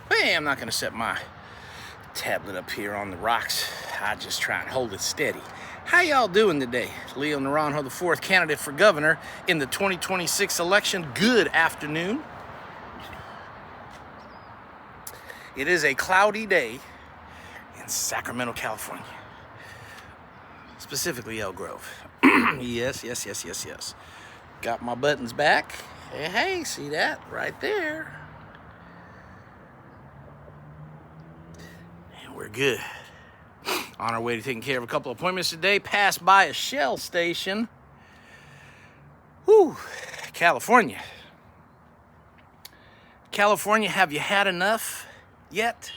Hey, I'm not going to set my tablet up here on the rocks. I just try and hold it steady. How y'all doing today? Leo Naranjo, the fourth candidate for governor in the 2026 election. Good afternoon. It is a cloudy day in Sacramento, California. Specifically Elk Grove. Yes. Got my buttons back. Hey, see that? Right there. And we're good. On our way to taking care of a couple appointments today. Passed by a Shell station. Whew, California. California, have you had enough yet?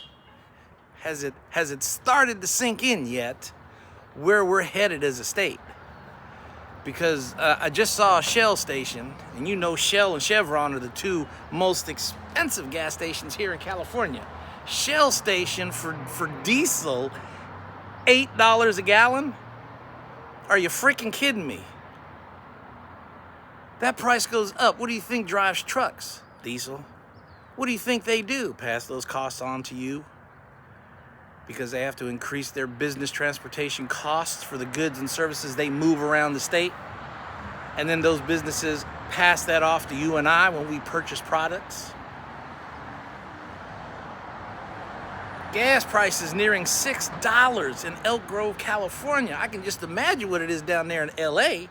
Has it started to sink in yet where we're headed as a state? Because I just saw a Shell station, and you know Shell and Chevron are the two most expensive gas stations here in California. Shell station for diesel, $8 a gallon? Are you freaking kidding me? That price goes up. What do you think drives trucks? Diesel. What do you think they do? Pass those costs on to you? Because they have to increase their business transportation costs for the goods and services they move around the state. And then those businesses pass that off to you and I when we purchase products. Gas prices nearing $6 in Elk Grove, California. I can just imagine what it is down there in LA.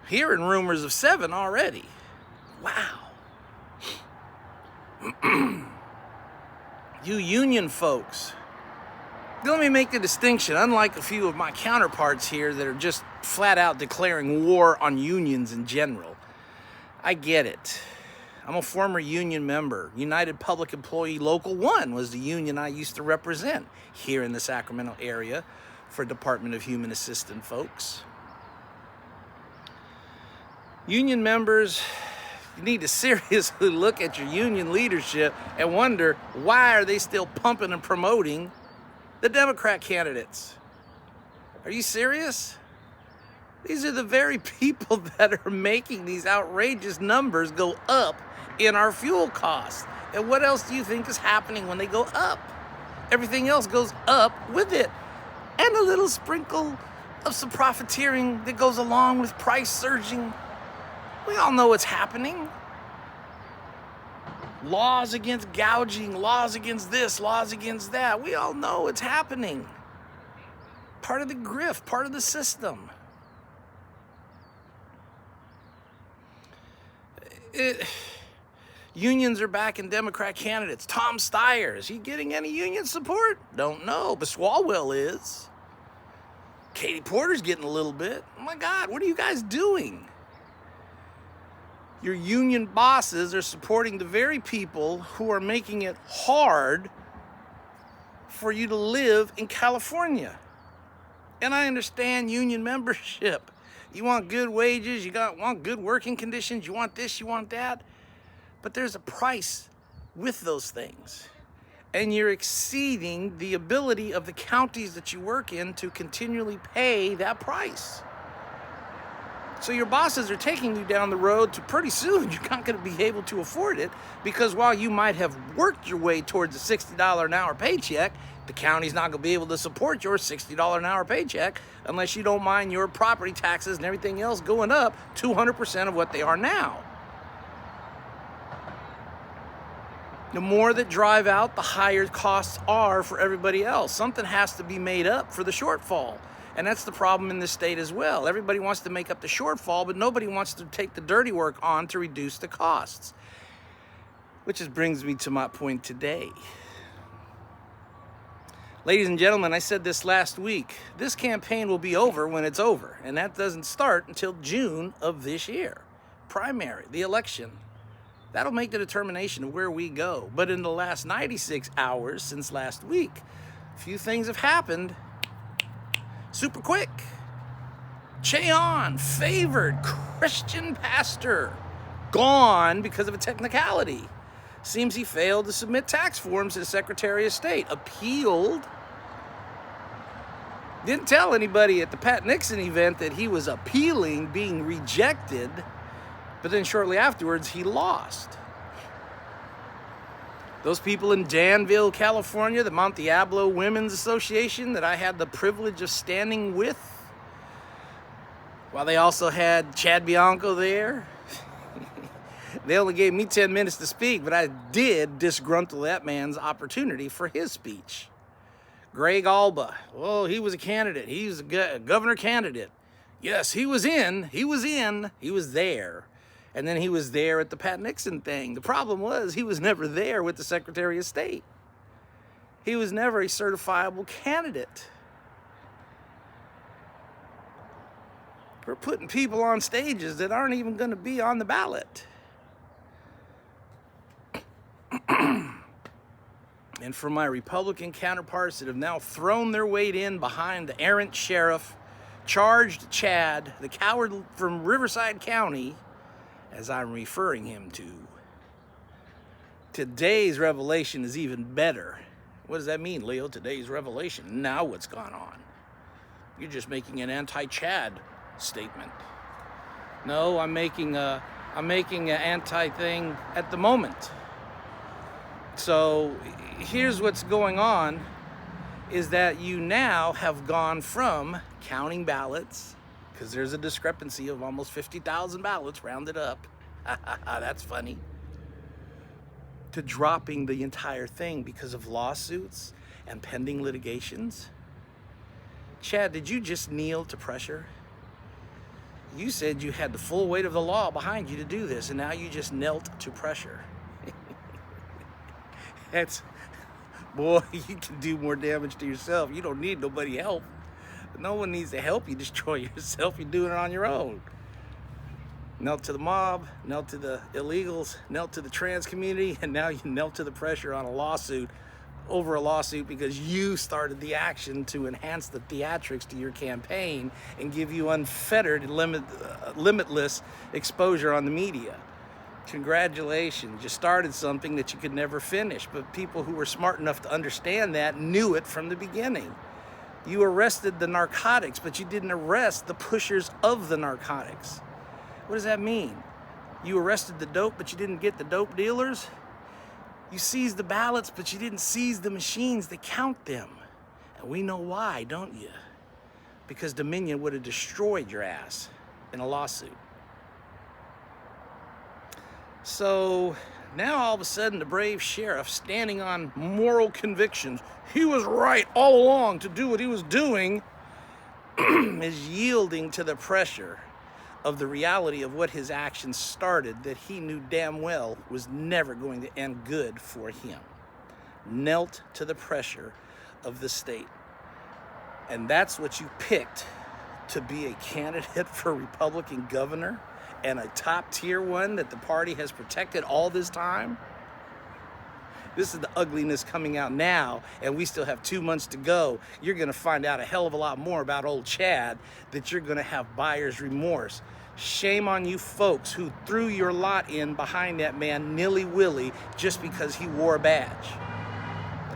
Hearing rumors of $7 already. Wow. You union folks, let me make the distinction. Unlike a few of my counterparts here that are just flat out declaring war on unions in general, I get it. I'm a former union member. United Public Employee Local 1 was the union I used to represent here in the Sacramento area for Department of Human Assistance folks. Union members, you need to seriously look at your union leadership and wonder, why are they still pumping and promoting the Democrat candidates? Are you serious? These are the very people that are making these outrageous numbers go up in our fuel costs. And what else do you think is happening when they go up? Everything else goes up with it. And a little sprinkle of some profiteering that goes along with price surging. We all know what's happening. Laws against gouging, laws against this, laws against that. We all know it's happening. Part of the grift, part of the system. Unions are backing Democrat candidates. Tom Steyer, is he getting any union support? Don't know, but Swalwell is. Katie Porter's getting a little bit. Oh my God, what are you guys doing? Your union bosses are supporting the very people who are making it hard for you to live in California. And I understand union membership. You want good wages, you want good working conditions, you want this, you want that. But there's a price with those things. And you're exceeding the ability of the counties that you work in to continually pay that price. So your bosses are taking you down the road to pretty soon you're not going to be able to afford it, because while you might have worked your way towards a $60 an hour paycheck, the county's not going to be able to support your $60 an hour paycheck unless you don't mind your property taxes and everything else going up 200% of what they are now. The more that drive out, the higher costs are for everybody else. Something has to be made up for the shortfall. And that's the problem in this state as well. Everybody wants to make up the shortfall, but nobody wants to take the dirty work on to reduce the costs. Which brings me to my point today. Ladies and gentlemen, I said this last week. This campaign will be over when it's over. And that doesn't start until June of this year. Primary, the election. That'll make the determination of where we go. But in the last 96 hours since last week, a few things have happened. Super quick. Cheon, favored Christian pastor, gone because of a technicality. Seems he failed to submit tax forms to the Secretary of State. Appealed. Didn't tell anybody at the Pat Nixon event that he was appealing being rejected. But then shortly afterwards, he lost. Those people in Danville, California, the Mount Diablo Women's Association that I had the privilege of standing with, while they also had Chad Bianco there. They only gave me 10 minutes to speak, but I did disgruntle that man's opportunity for his speech. Greg Alba, well, he was a candidate. He was a governor candidate. Yes, he was there. And then he was there at the Pat Nixon thing. The problem was he was never there with the Secretary of State. He was never a certifiable candidate. We're putting people on stages that aren't even going to be on the ballot. And for my Republican counterparts that have now thrown their weight in behind the errant sheriff, charged Chad, the coward from Riverside County, as I'm referring him to, today's revelation is even better. What does that mean, Leo? Today's revelation. Now what's gone on? You're just making an anti-Chad statement. No, I'm making an anti-thing at the moment. So here's what's going on, is that you now have gone from counting ballots, because there's a discrepancy of almost 50,000 ballots rounded up. That's funny. To dropping the entire thing because of lawsuits and pending litigations. Chad, did you just kneel to pressure? You said you had the full weight of the law behind you to do this, and now you just knelt to pressure. Boy, you can do more damage to yourself. You don't need nobody help. No one needs to help you destroy yourself. You're doing it on your own. Knelt to the mob, knelt to the illegals, knelt to the trans community, and now you knelt to the pressure on a lawsuit, over a lawsuit, because you started the action to enhance the theatrics to your campaign and give you unfettered, limitless exposure on the media. Congratulations, you started something that you could never finish, but people who were smart enough to understand that knew it from the beginning. You arrested the narcotics, but you didn't arrest the pushers of the narcotics. What does that mean? You arrested the dope, but you didn't get the dope dealers? You seized the ballots, but you didn't seize the machines that count them. And we know why, don't you? Because Dominion would have destroyed your ass in a lawsuit. So now all of a sudden the brave sheriff, standing on moral convictions, he was right all along to do what he was doing, is yielding to the pressure of the reality of what his actions started, that he knew damn well was never going to end good for him. Knelt to the pressure of the state. And that's what you picked to be a candidate for Republican governor, and a top tier one that the party has protected all this time? This is the ugliness coming out now, and we still have 2 months to go. You're gonna find out a hell of a lot more about old Chad, that you're gonna have buyer's remorse. Shame on you folks who threw your lot in behind that man nilly-willy just because he wore a badge.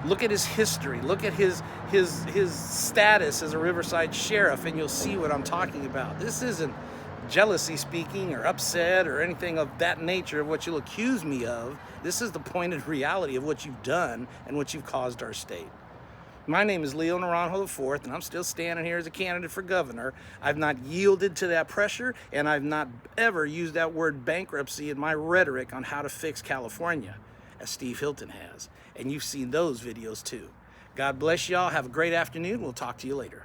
Look at his history, look at his status as a Riverside sheriff, and you'll see what I'm talking about. This isn't jealousy speaking or upset or anything of that nature of what you'll accuse me of. This is the pointed reality of what you've done and what you've caused our state. My name is Leo Naranjo IV, and I'm still standing here as a candidate for governor. I've not yielded to that pressure, and I've not ever used that word bankruptcy in my rhetoric on how to fix California, as Steve Hilton has. And you've seen those videos too. God bless y'all. Have a great afternoon. We'll talk to you later.